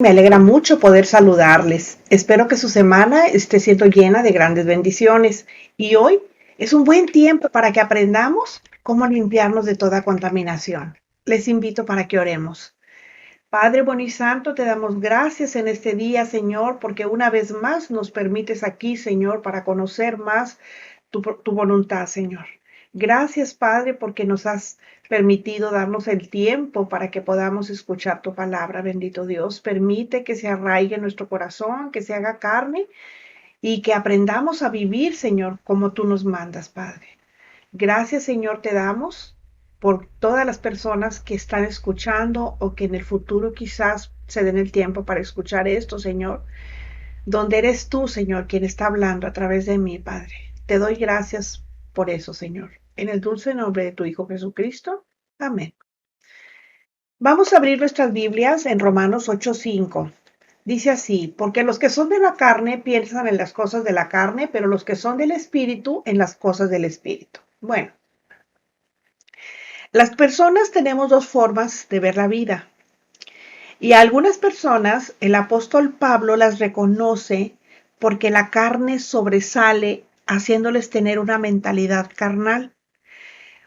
Me alegra mucho poder saludarles. Espero que su semana esté siendo llena de grandes bendiciones. Y hoy es un buen tiempo para que aprendamos cómo limpiarnos de toda contaminación. Les invito para que oremos. Padre bueno y santo, te damos gracias en este día, Señor, porque una vez más nos permites aquí, Señor, para conocer más tu voluntad, Señor. Gracias, Padre, porque nos has permitido darnos el tiempo para que podamos escuchar tu palabra, bendito Dios. Permite que se arraigue en nuestro corazón, que se haga carne y que aprendamos a vivir, Señor, como tú nos mandas, Padre. Gracias, Señor, te damos por todas las personas que están escuchando o que en el futuro quizás se den el tiempo para escuchar esto, Señor, donde eres tú, Señor, quien está hablando a través de mí, Padre. Te doy gracias por eso, Señor. En el dulce nombre de tu Hijo Jesucristo. Amén. Vamos a abrir nuestras Biblias en Romanos 8:5. Dice así, porque los que son de la carne piensan en las cosas de la carne, pero los que son del Espíritu en las cosas del Espíritu. Bueno, las personas tenemos dos formas de ver la vida. Y a algunas personas el apóstol Pablo las reconoce porque la carne sobresale haciéndoles tener una mentalidad carnal.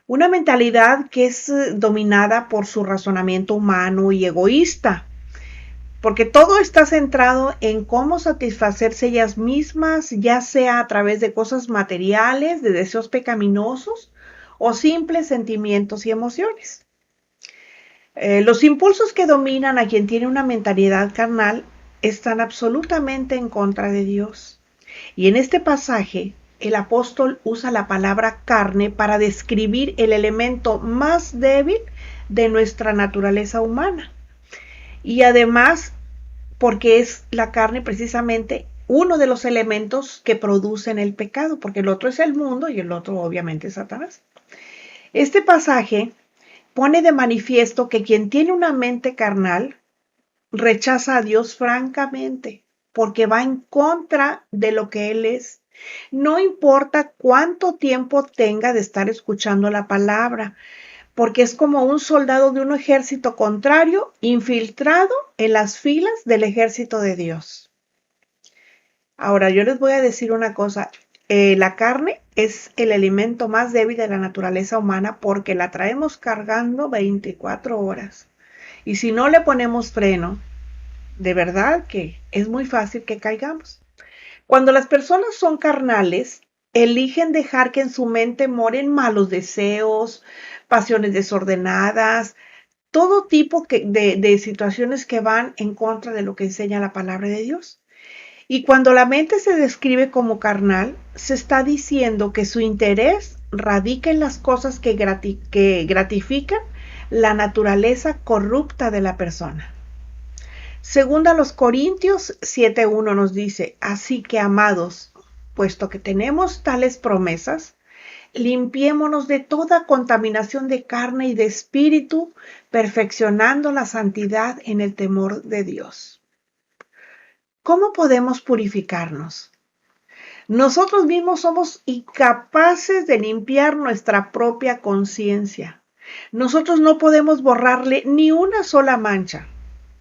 Una mentalidad que es dominada por su razonamiento humano y egoísta, porque todo está centrado en cómo satisfacerse ellas mismas, ya sea a través de cosas materiales, de deseos pecaminosos o simples sentimientos y emociones. Los impulsos que dominan a quien tiene una mentalidad carnal están absolutamente en contra de Dios. Y en este pasaje, el apóstol usa la palabra carne para describir el elemento más débil de nuestra naturaleza humana. Y además, porque es la carne precisamente uno de los elementos que producen el pecado, porque el otro es el mundo y el otro obviamente es Satanás. Este pasaje pone de manifiesto que quien tiene una mente carnal rechaza a Dios francamente, porque va en contra de lo que Él es. No importa cuánto tiempo tenga de estar escuchando la palabra, porque es como un soldado de un ejército contrario infiltrado en las filas del ejército de Dios. Ahora, yo les voy a decir una cosa. La carne es el alimento más débil de la naturaleza humana porque la traemos cargando 24 horas. Y si no le ponemos freno, de verdad que es muy fácil que caigamos. Cuando las personas son carnales, eligen dejar que en su mente moren malos deseos, pasiones desordenadas, todo tipo de situaciones que van en contra de lo que enseña la palabra de Dios. Y cuando la mente se describe como carnal, se está diciendo que su interés radica en las cosas que gratifican la naturaleza corrupta de la persona. Segunda los Corintios 7:1 nos dice, así que amados, puesto que tenemos tales promesas, limpiémonos de toda contaminación de carne y de espíritu, perfeccionando la santidad en el temor de Dios. ¿Cómo podemos purificarnos? Nosotros mismos somos incapaces de limpiar nuestra propia conciencia. Nosotros no podemos borrarle ni una sola mancha.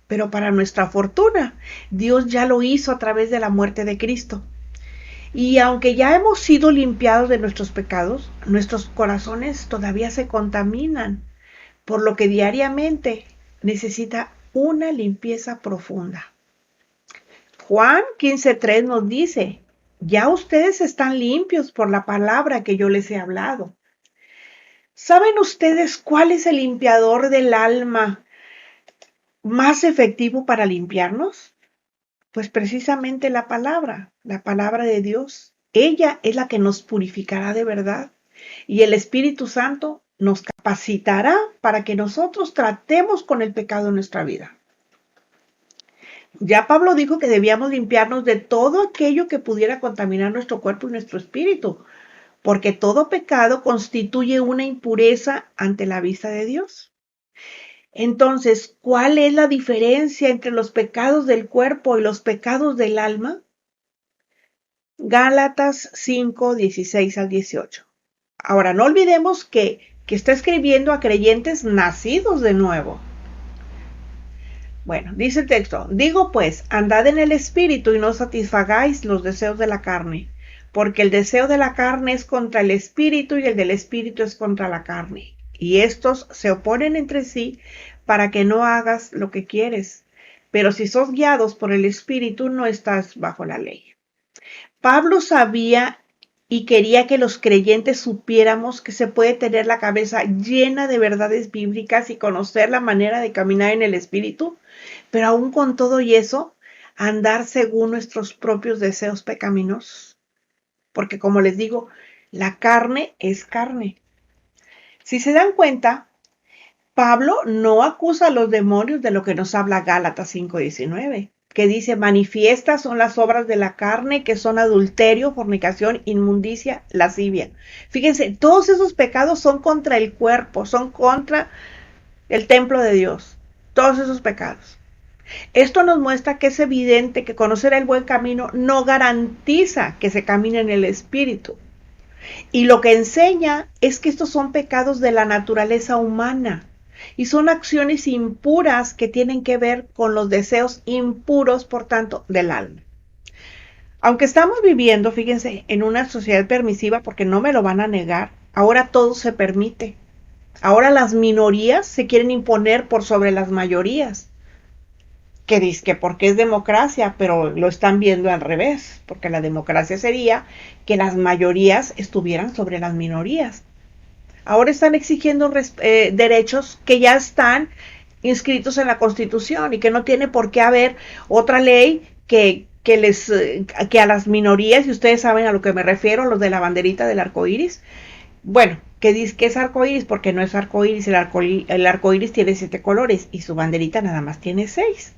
Pero para nuestra fortuna, Dios ya lo hizo a través de la muerte de Cristo. Y aunque ya hemos sido limpiados de nuestros pecados, nuestros corazones todavía se contaminan, por lo que diariamente necesita una limpieza profunda. Juan 15:3 nos dice, ya ustedes están limpios por la palabra que yo les he hablado. ¿Saben ustedes cuál es el limpiador del alma más efectivo para limpiarnos? Pues precisamente la palabra de Dios. Ella es la que nos purificará de verdad y el Espíritu Santo nos capacitará para que nosotros tratemos con el pecado en nuestra vida. Ya Pablo dijo que debíamos limpiarnos de todo aquello que pudiera contaminar nuestro cuerpo y nuestro espíritu, porque todo pecado constituye una impureza ante la vista de Dios. Entonces, ¿cuál es la diferencia entre los pecados del cuerpo y los pecados del alma? Gálatas 5:16-18. Ahora, no olvidemos que está escribiendo a creyentes nacidos de nuevo. Bueno, dice el texto, digo pues, andad en el espíritu y no satisfagáis los deseos de la carne, porque el deseo de la carne es contra el espíritu y el del espíritu es contra la carne. Y estos se oponen entre sí para que no hagas lo que quieres. Pero si sos guiados por el espíritu, no estás bajo la ley. Pablo sabía y quería que los creyentes supiéramos que se puede tener la cabeza llena de verdades bíblicas y conocer la manera de caminar en el espíritu, pero aún con todo y eso, andar según nuestros propios deseos pecaminosos. Porque como les digo, la carne es carne. Si se dan cuenta, Pablo no acusa a los demonios de lo que nos habla Gálatas 5:19, que dice, manifiestas son las obras de la carne, que son adulterio, fornicación, inmundicia, lascivia. Fíjense, todos esos pecados son contra el cuerpo, son contra el templo de Dios. Todos esos pecados. Esto nos muestra que es evidente que conocer el buen camino no garantiza que se camine en el espíritu. Y lo que enseña es que estos son pecados de la naturaleza humana y son acciones impuras que tienen que ver con los deseos impuros, por tanto, del alma. Aunque estamos viviendo, fíjense, en una sociedad permisiva, porque no me lo van a negar, ahora todo se permite. Ahora las minorías se quieren imponer por sobre las mayorías. Que dice que porque es democracia, pero lo están viendo al revés, porque la democracia sería que las mayorías estuvieran sobre las minorías. Ahora están exigiendo derechos que ya están inscritos en la Constitución y que no tiene por qué haber otra ley que a las minorías, y ustedes saben a lo que me refiero, los de la banderita del arco iris. Bueno, que dice que es arco iris porque no es arco iris, el arco iris tiene 7 colores y su banderita nada más tiene 6.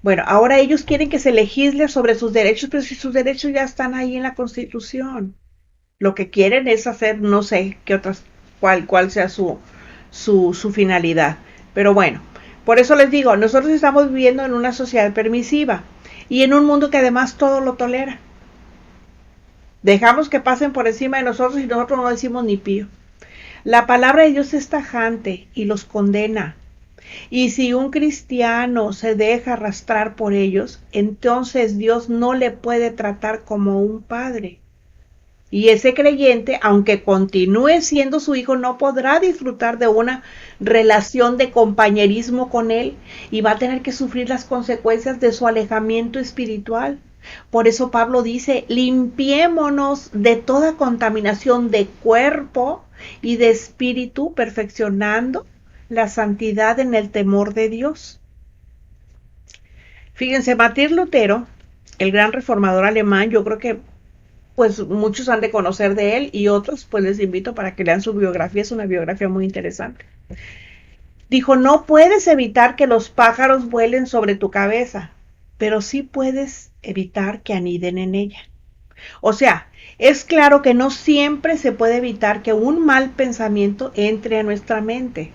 Bueno, ahora ellos quieren que se legisle sobre sus derechos, pero si sus derechos ya están ahí en la Constitución. Lo que quieren es hacer, no sé qué otras, cuál sea su finalidad. Pero bueno, por eso les digo, nosotros estamos viviendo en una sociedad permisiva y en un mundo que además todo lo tolera. Dejamos que pasen por encima de nosotros y nosotros no decimos ni pío. La palabra de Dios es tajante y los condena. Y si un cristiano se deja arrastrar por ellos, entonces Dios no le puede tratar como un padre. Y ese creyente, aunque continúe siendo su hijo, no podrá disfrutar de una relación de compañerismo con él y va a tener que sufrir las consecuencias de su alejamiento espiritual. Por eso Pablo dice, limpiémonos de toda contaminación de cuerpo y de espíritu, perfeccionando la santidad en el temor de Dios. Fíjense, Martín Lutero, el gran reformador alemán, yo creo que pues muchos han de conocer de él y otros pues les invito para que lean su biografía, es una biografía muy interesante. Dijo, no puedes evitar que los pájaros vuelen sobre tu cabeza, pero sí puedes evitar que aniden en ella. O sea, es claro que no siempre se puede evitar que un mal pensamiento entre a nuestra mente.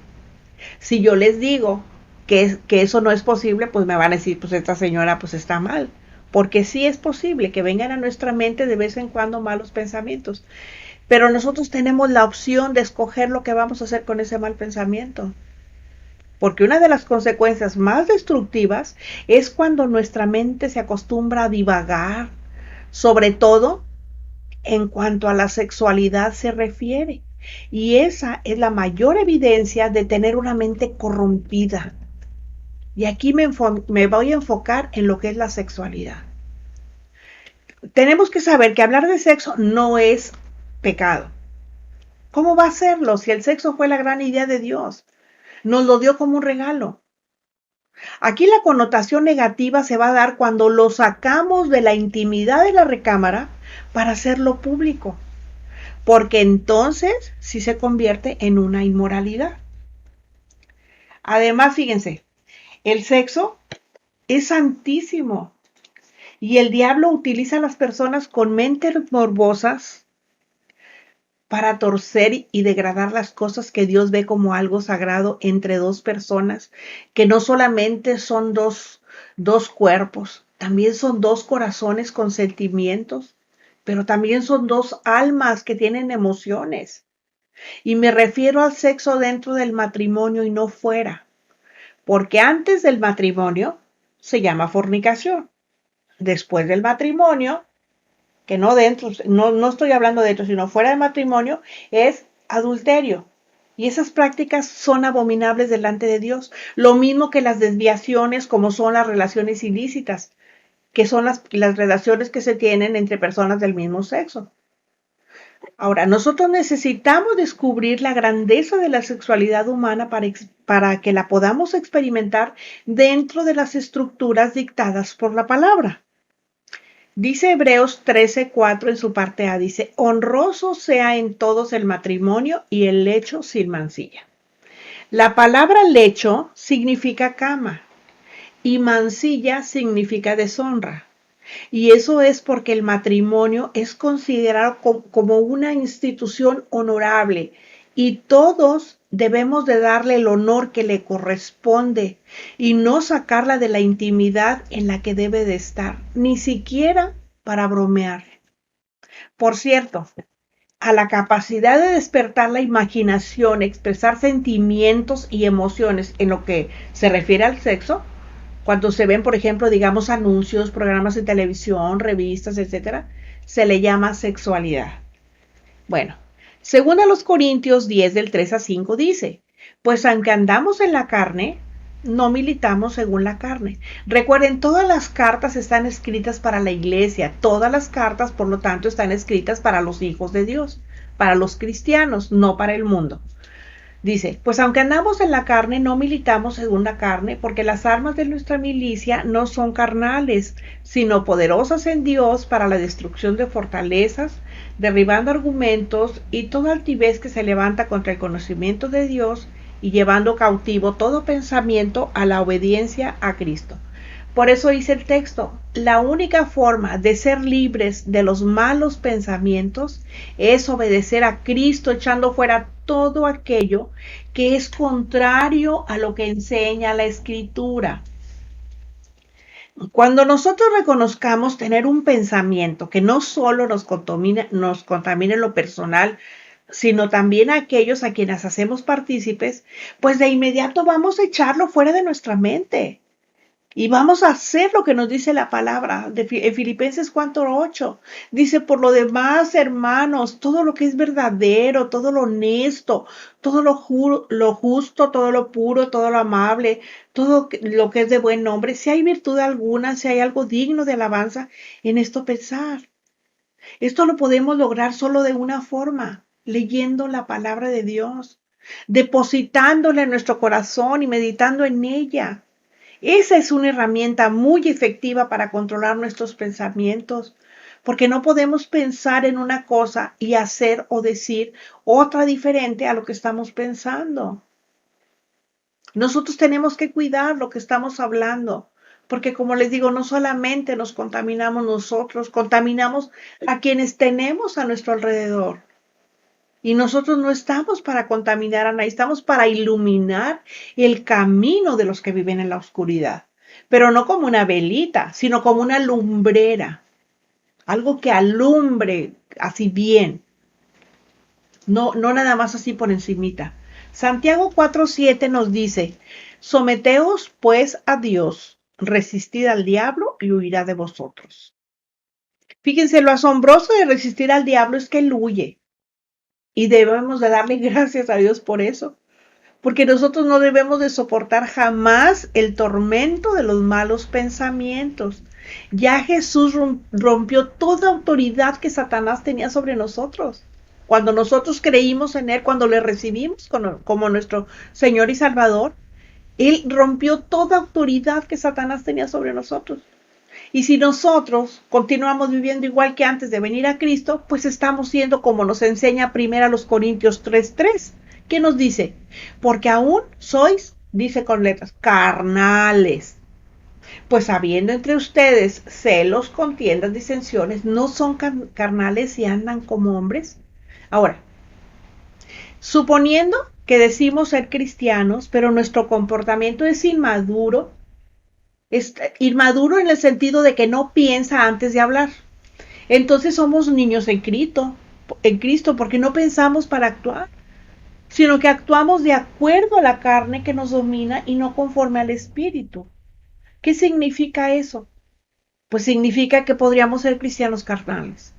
Si yo les digo que eso no es posible, pues me van a decir, pues esta señora pues está mal. Porque sí es posible que vengan a nuestra mente de vez en cuando malos pensamientos. Pero nosotros tenemos la opción de escoger lo que vamos a hacer con ese mal pensamiento. Porque una de las consecuencias más destructivas es cuando nuestra mente se acostumbra a divagar, sobre todo en cuanto a la sexualidad se refiere. Y esa es la mayor evidencia de tener una mente corrompida. Y aquí me voy a enfocar en lo que es la sexualidad. Tenemos que saber que hablar de sexo no es pecado. ¿Cómo va a serlo si el sexo fue la gran idea de Dios? Nos lo dio como un regalo. Aquí la connotación negativa se va a dar cuando lo sacamos de la intimidad de la recámara para hacerlo público. Porque entonces sí se convierte en una inmoralidad. Además, fíjense, el sexo es santísimo y el diablo utiliza a las personas con mentes morbosas para torcer y degradar las cosas que Dios ve como algo sagrado entre dos personas, que no solamente son dos cuerpos, también son dos corazones con sentimientos, pero también son dos almas que tienen emociones. Y me refiero al sexo dentro del matrimonio y no fuera. porque antes del matrimonio se llama fornicación. Después del matrimonio, que no dentro, no estoy hablando dentro, sino fuera del matrimonio, es adulterio. Y esas prácticas son abominables delante de Dios. Lo mismo que las desviaciones, como son las relaciones ilícitas, que son las relaciones que se tienen entre personas del mismo sexo. Ahora, nosotros necesitamos descubrir la grandeza de la sexualidad humana para que la podamos experimentar dentro de las estructuras dictadas por la palabra. Dice Hebreos 13:4 en su parte A, dice, honroso sea en todos el matrimonio y el lecho sin mancilla. La palabra lecho significa cama y mancilla significa deshonra. Y eso es porque el matrimonio es considerado como una institución honorable y todos debemos de darle el honor que le corresponde y no sacarla de la intimidad en la que debe de estar, ni siquiera para bromear. Por cierto, a la capacidad de despertar la imaginación, expresar sentimientos y emociones en lo que se refiere al sexo, cuando se ven, por ejemplo, digamos, anuncios, programas de televisión, revistas, etcétera, se le llama sexualidad. Bueno, según a los Corintios 10 del 3 a 5 dice, pues aunque andamos en la carne, no militamos según la carne. Recuerden, todas las cartas están escritas para la iglesia, todas las cartas, por lo tanto, están escritas para los hijos de Dios, para los cristianos, no para el mundo. Dice, pues aunque andamos en la carne, no militamos según la carne, porque las armas de nuestra milicia no son carnales, sino poderosas en Dios para la destrucción de fortalezas, derribando argumentos y toda altivez que se levanta contra el conocimiento de Dios y llevando cautivo todo pensamiento a la obediencia a Cristo. Por eso dice el texto, la única forma de ser libres de los malos pensamientos es obedecer a Cristo, echando fuera todo aquello que es contrario a lo que enseña la Escritura. Cuando nosotros reconozcamos tener un pensamiento que no solo nos contamina en lo personal, sino también a aquellos a quienes hacemos partícipes, pues de inmediato vamos a echarlo fuera de nuestra mente. Y vamos a hacer lo que nos dice la palabra en Filipenses 4:8. Dice, por lo demás, hermanos, todo lo que es verdadero, todo lo honesto, todo lo justo, todo lo puro, todo lo amable, todo lo que es de buen nombre, si hay virtud alguna, si hay algo digno de alabanza, en esto pensar. Esto lo podemos lograr solo de una forma, leyendo la palabra de Dios, depositándola en nuestro corazón y meditando en ella. Esa es una herramienta muy efectiva para controlar nuestros pensamientos, porque no podemos pensar en una cosa y hacer o decir otra diferente a lo que estamos pensando. Nosotros tenemos que cuidar lo que estamos hablando, porque como les digo, no solamente nos contaminamos nosotros, contaminamos a quienes tenemos a nuestro alrededor. Y nosotros no estamos para contaminar a nadie, estamos para iluminar el camino de los que viven en la oscuridad. Pero no como una velita, sino como una lumbrera. Algo que alumbre así bien. No nada más así por encimita. Santiago 4:7 nos dice, someteos pues a Dios, resistid al diablo y huirá de vosotros. Fíjense, lo asombroso de resistir al diablo es que él huye. Y debemos de darle gracias a Dios por eso, porque nosotros no debemos de soportar jamás el tormento de los malos pensamientos. Ya Jesús rompió toda autoridad que Satanás tenía sobre nosotros. Cuando nosotros creímos en Él, cuando le recibimos como nuestro Señor y Salvador, Él rompió toda autoridad que Satanás tenía sobre nosotros. Y si nosotros continuamos viviendo igual que antes de venir a Cristo, pues estamos siendo como nos enseña primero a los Corintios 3:3. ¿Qué nos dice? Porque aún sois, dice con letras, carnales. Pues habiendo entre ustedes celos, contiendas, disensiones, ¿no son carnales y andan como hombres? Ahora, suponiendo que decimos ser cristianos, pero nuestro comportamiento es inmaduro en el sentido de que no piensa antes de hablar. Entonces somos niños en Cristo, porque no pensamos para actuar. sino que actuamos de acuerdo a la carne que nos domina y no conforme al espíritu. ¿Qué significa eso? Pues significa que podríamos ser cristianos carnales.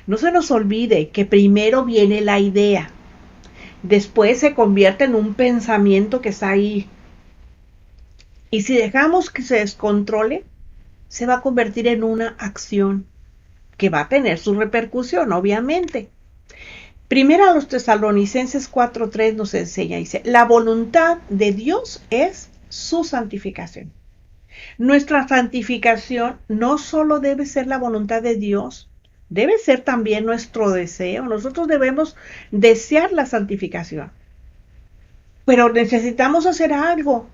No se nos olvide que primero viene la idea, después se convierte en un pensamiento que está ahí. Y si dejamos que se descontrole, se va a convertir en una acción que va a tener su repercusión, obviamente. Primero a los Tesalonicenses 4:3 nos enseña, dice, la voluntad de Dios es su santificación. Nuestra santificación no solo debe ser la voluntad de Dios, debe ser también nuestro deseo. Nosotros debemos desear la santificación. Pero necesitamos hacer algo.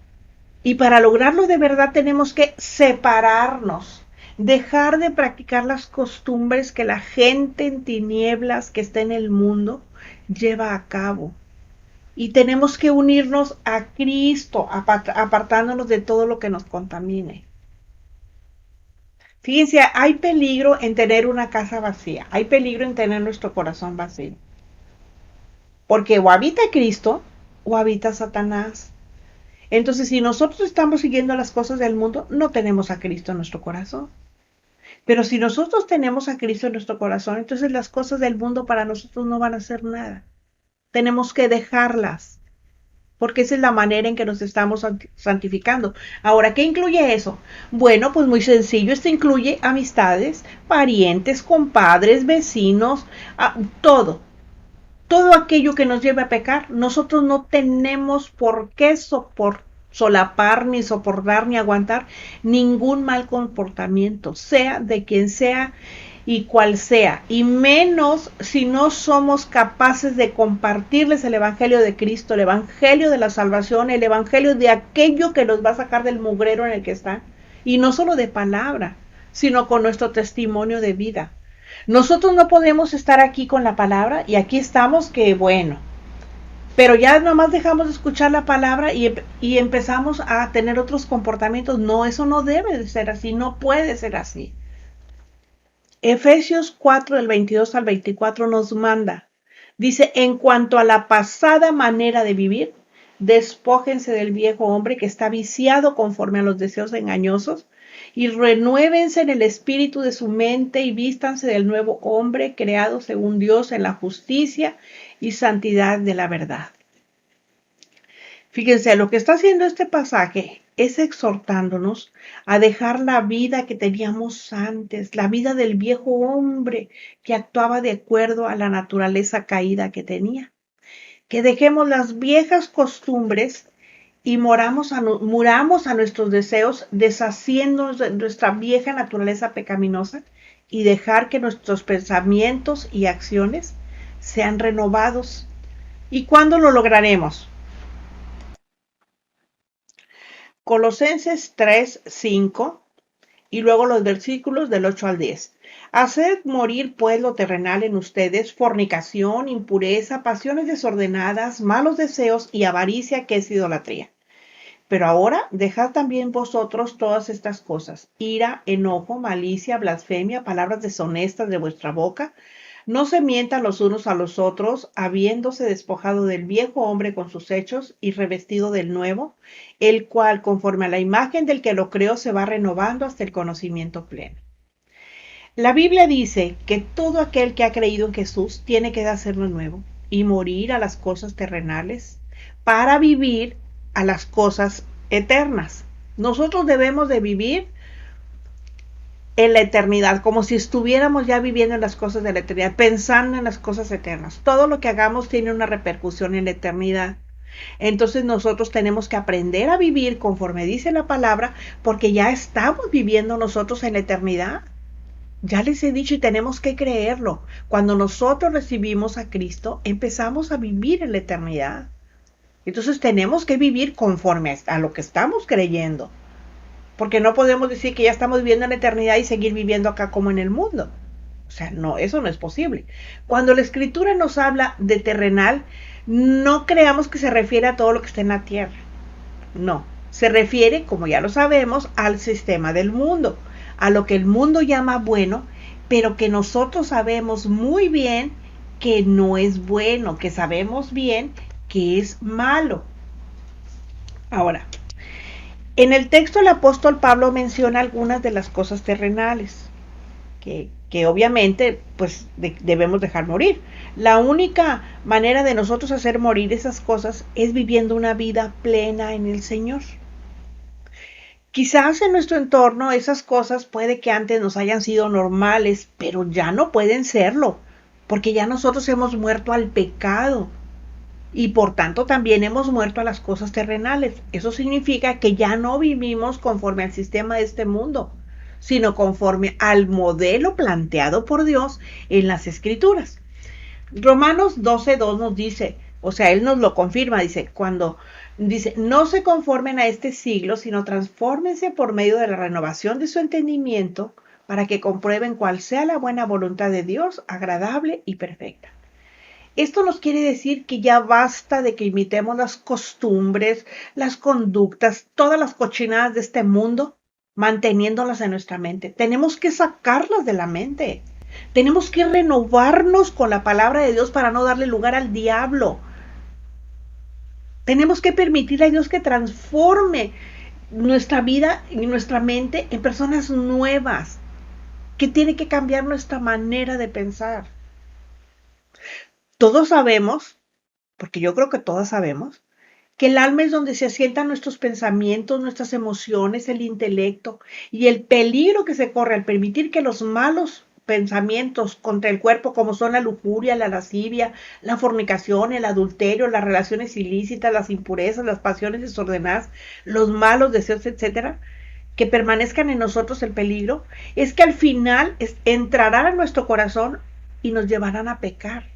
Y para lograrlo de verdad tenemos que separarnos, dejar de practicar las costumbres que la gente en tinieblas que está en el mundo lleva a cabo. Y tenemos que unirnos a Cristo, apartándonos de todo lo que nos contamine. Fíjense, hay peligro en tener una casa vacía, hay peligro en tener nuestro corazón vacío. Porque o habita Cristo o habita Satanás. Entonces, si nosotros estamos siguiendo las cosas del mundo, no tenemos a Cristo en nuestro corazón. Pero si nosotros tenemos a Cristo en nuestro corazón, entonces las cosas del mundo para nosotros no van a hacer nada. Tenemos que dejarlas, porque esa es la manera en que nos estamos santificando. Ahora, ¿qué incluye eso? Bueno, pues muy sencillo, esto incluye amistades, parientes, compadres, vecinos, todo. Todo aquello que nos lleve a pecar, nosotros no tenemos por qué solapar, ni soportar, ni aguantar ningún mal comportamiento, sea de quien sea y cual sea, y menos si no somos capaces de compartirles el Evangelio de Cristo, el Evangelio de la salvación, el Evangelio de aquello que nos va a sacar del mugrero en el que están, y no solo de palabra, sino con nuestro testimonio de vida. Nosotros no podemos estar aquí con la palabra y aquí estamos que bueno, pero ya nomás dejamos de escuchar la palabra y empezamos a tener otros comportamientos. No, eso no debe de ser así, no puede ser así. Efesios 4 del 22 al 24 nos manda, dice, en cuanto a la pasada manera de vivir, despójense del viejo hombre que está viciado conforme a los deseos engañosos y renuévense en el espíritu de su mente y vístanse del nuevo hombre creado según Dios en la justicia y santidad de la verdad. Fíjense, lo que está haciendo este pasaje es exhortándonos a dejar la vida que teníamos antes, la vida del viejo hombre que actuaba de acuerdo a la naturaleza caída que tenía. Que dejemos las viejas costumbres y muramos a nuestros deseos, deshaciéndonos de nuestra vieja naturaleza pecaminosa y dejar que nuestros pensamientos y acciones sean renovados. ¿Y cuándo lo lograremos? Colosenses 3:5 y luego los versículos del 8 al 10. Haced morir pues lo terrenal en ustedes, fornicación, impureza, pasiones desordenadas, malos deseos y avaricia, que es idolatría. Pero ahora dejad también vosotros todas estas cosas: ira, enojo, malicia, blasfemia, palabras deshonestas de vuestra boca. No se mientan los unos a los otros, habiéndose despojado del viejo hombre con sus hechos y revestido del nuevo, el cual, conforme a la imagen del que lo creó, se va renovando hasta el conocimiento pleno. La Biblia dice que todo aquel que ha creído en Jesús tiene que hacerlo nuevo y morir a las cosas terrenales para vivir a las cosas eternas. Nosotros debemos de vivir en la eternidad, como si estuviéramos ya viviendo en las cosas de la eternidad, pensando en las cosas eternas. Todo lo que hagamos tiene una repercusión en la eternidad. Entonces nosotros tenemos que aprender a vivir conforme dice la palabra, porque ya estamos viviendo nosotros en la eternidad. Ya les he dicho y tenemos que creerlo. Cuando nosotros recibimos a Cristo, empezamos a vivir en la eternidad. Entonces tenemos que vivir conforme a lo que estamos creyendo. Porque no podemos decir que ya estamos viviendo en la eternidad y seguir viviendo acá como en el mundo. O sea, no, eso no es posible. Cuando la Escritura nos habla de terrenal, no creamos que se refiere a todo lo que está en la tierra. No, se refiere, como ya lo sabemos, al sistema del mundo, a lo que el mundo llama bueno, pero que nosotros sabemos muy bien que no es bueno, que sabemos bien que es malo. Ahora, en el texto el apóstol Pablo menciona algunas de las cosas terrenales que obviamente pues debemos dejar morir. La única manera de nosotros hacer morir esas cosas es viviendo una vida plena en el Señor. Quizás en nuestro entorno esas cosas puede que antes nos hayan sido normales, pero ya no pueden serlo, porque ya nosotros hemos muerto al pecado y por tanto también hemos muerto a las cosas terrenales. Eso significa que ya no vivimos conforme al sistema de este mundo, sino conforme al modelo planteado por Dios en las Escrituras. Romanos 12:2 nos dice, o sea, Él nos lo confirma, dice, cuando dice, no se conformen a este siglo, sino transfórmense por medio de la renovación de su entendimiento para que comprueben cuál sea la buena voluntad de Dios, agradable y perfecta. Esto nos quiere decir que ya basta de que imitemos las costumbres, las conductas, todas las cochinadas de este mundo, manteniéndolas en nuestra mente. Tenemos que sacarlas de la mente. Tenemos que renovarnos con la palabra de Dios para no darle lugar al diablo. Tenemos que permitirle a Dios que transforme nuestra vida y nuestra mente en personas nuevas, que tiene que cambiar nuestra manera de pensar. Todos sabemos, porque yo creo que todas sabemos, que el alma es donde se asientan nuestros pensamientos, nuestras emociones, el intelecto y el peligro que se corre al permitir que los malos pensamientos contra el cuerpo, como son la lujuria, la lascivia, la fornicación, el adulterio, las relaciones ilícitas, las impurezas, las pasiones desordenadas, los malos deseos, etcétera, que permanezcan en nosotros el peligro, es que al final entrarán a nuestro corazón y nos llevarán a pecar.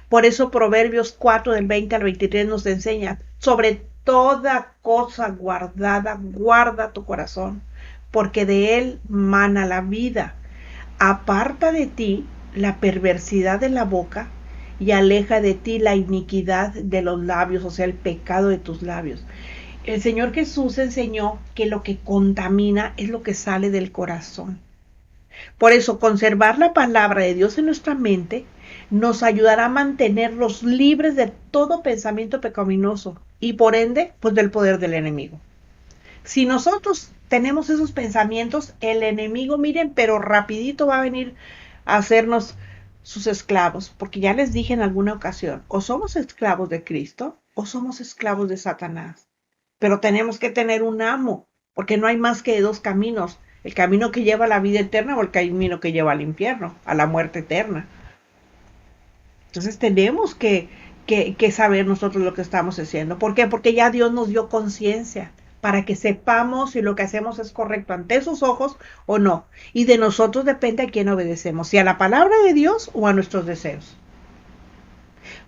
Por eso Proverbios 4 del 20 al 23 nos enseña, sobre toda cosa guardada, guarda tu corazón, porque de él mana la vida. Aparta de ti la perversidad de la boca y aleja de ti la iniquidad de los labios, o sea, el pecado de tus labios. El Señor Jesús enseñó que lo que contamina es lo que sale del corazón. Por eso, conservar la palabra de Dios en nuestra mente nos ayudará a mantenerlos libres de todo pensamiento pecaminoso y por ende, pues del poder del enemigo. Si nosotros tenemos esos pensamientos, el enemigo, miren, pero rapidito va a venir a hacernos sus esclavos, porque ya les dije en alguna ocasión, o somos esclavos de Cristo o somos esclavos de Satanás. Pero tenemos que tener un amo, porque no hay más que dos caminos, el camino que lleva a la vida eterna o el camino que lleva al infierno, a la muerte eterna. Entonces tenemos que saber nosotros lo que estamos haciendo. ¿Por qué? Porque ya Dios nos dio conciencia para que sepamos si lo que hacemos es correcto ante sus ojos o no. Y de nosotros depende a quién obedecemos, si a la palabra de Dios o a nuestros deseos.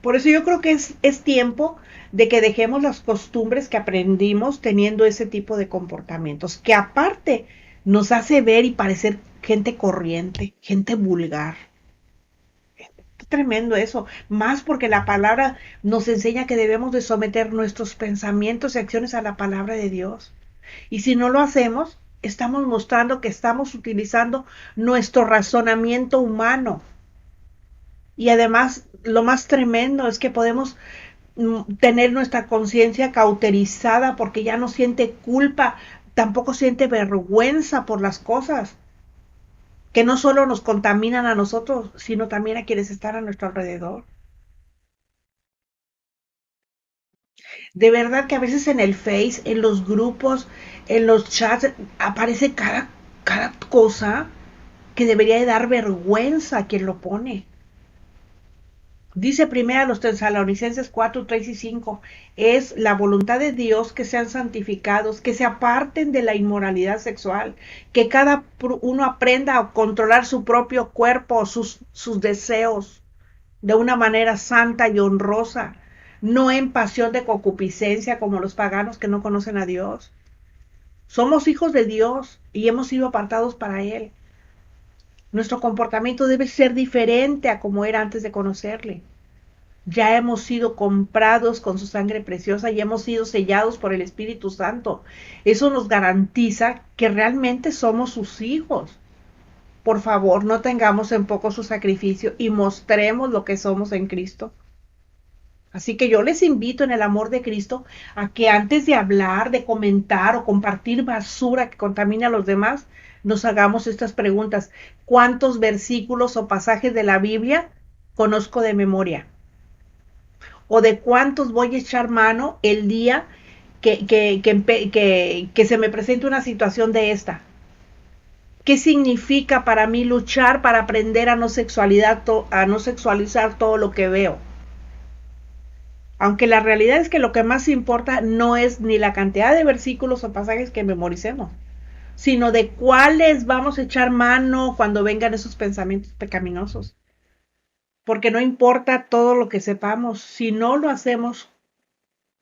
Por eso yo creo que es tiempo de que dejemos las costumbres que aprendimos teniendo ese tipo de comportamientos, que aparte nos hace ver y parecer gente corriente, gente vulgar. Tremendo eso, más porque la palabra nos enseña que debemos de someter nuestros pensamientos y acciones a la palabra de Dios. Y si no lo hacemos, estamos mostrando que estamos utilizando nuestro razonamiento humano. Y además, lo más tremendo es que podemos tener nuestra conciencia cauterizada porque ya no siente culpa, tampoco siente vergüenza por las cosas que no solo nos contaminan a nosotros, sino también a quienes están a nuestro alrededor. De verdad que a veces en el Face, en los grupos, en los chats, aparece cada cosa que debería de dar vergüenza a quien lo pone. Dice primero a los Tesalonicenses 4, 3 y 5, es la voluntad de Dios que sean santificados, que se aparten de la inmoralidad sexual, que cada uno aprenda a controlar su propio cuerpo, sus deseos, de una manera santa y honrosa, no en pasión de concupiscencia como los paganos que no conocen a Dios. Somos hijos de Dios y hemos sido apartados para Él. Nuestro comportamiento debe ser diferente a como era antes de conocerle. Ya hemos sido comprados con su sangre preciosa y hemos sido sellados por el Espíritu Santo. Eso nos garantiza que realmente somos sus hijos. Por favor, no tengamos en poco su sacrificio y mostremos lo que somos en Cristo. Así que yo les invito en el amor de Cristo a que antes de hablar, de comentar o compartir basura que contamine a los demás, nos hagamos estas preguntas. ¿Cuántos versículos o pasajes de la Biblia conozco de memoria? ¿O de cuántos voy a echar mano el día que se me presente una situación de esta? ¿Qué significa para mí luchar para aprender a no sexualizar todo lo que veo? Aunque la realidad es que lo que más importa no es ni la cantidad de versículos o pasajes que memoricemos, sino de cuáles vamos a echar mano cuando vengan esos pensamientos pecaminosos. Porque no importa todo lo que sepamos, si no lo hacemos,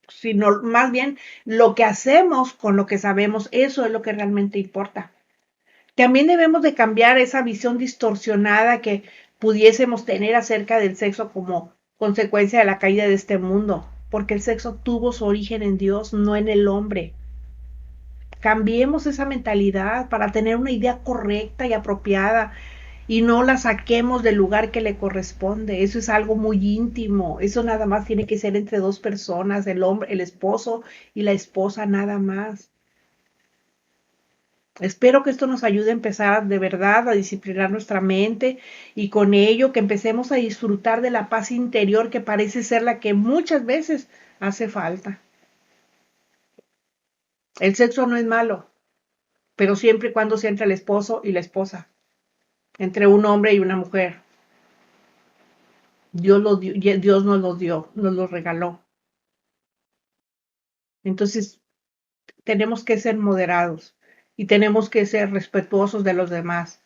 sino más bien lo que hacemos con lo que sabemos, eso es lo que realmente importa. También debemos de cambiar esa visión distorsionada que pudiésemos tener acerca del sexo como consecuencia de la caída de este mundo, porque el sexo tuvo su origen en Dios, no en el hombre. Cambiemos esa mentalidad para tener una idea correcta y apropiada y no la saquemos del lugar que le corresponde. Eso es algo muy íntimo. Eso nada más tiene que ser entre dos personas, el hombre, el esposo y la esposa, nada más. Espero que esto nos ayude a empezar de verdad a disciplinar nuestra mente y con ello que empecemos a disfrutar de la paz interior que parece ser la que muchas veces hace falta. El sexo no es malo, pero siempre y cuando sea entre el esposo y la esposa, entre un hombre y una mujer. Dios nos los dio, nos los regaló. Entonces tenemos que ser moderados y tenemos que ser respetuosos de los demás.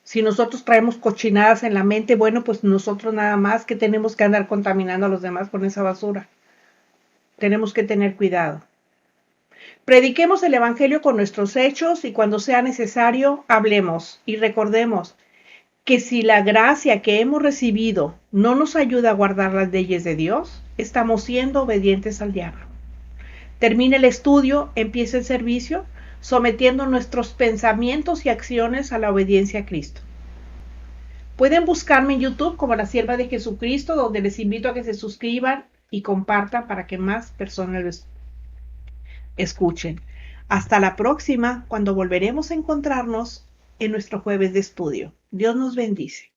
Si nosotros traemos cochinadas en la mente, bueno, pues nosotros nada más que tenemos que andar contaminando a los demás con esa basura. Tenemos que tener cuidado. Prediquemos el Evangelio con nuestros hechos y cuando sea necesario, hablemos y recordemos que si la gracia que hemos recibido no nos ayuda a guardar las leyes de Dios, estamos siendo obedientes al diablo. Termine el estudio, empiece el servicio, sometiendo nuestros pensamientos y acciones a la obediencia a Cristo. Pueden buscarme en YouTube como la Sierva de Jesucristo, donde les invito a que se suscriban y compartan para que más personas lo escuchen. Hasta la próxima, cuando volveremos a encontrarnos en nuestro jueves de estudio. Dios nos bendice.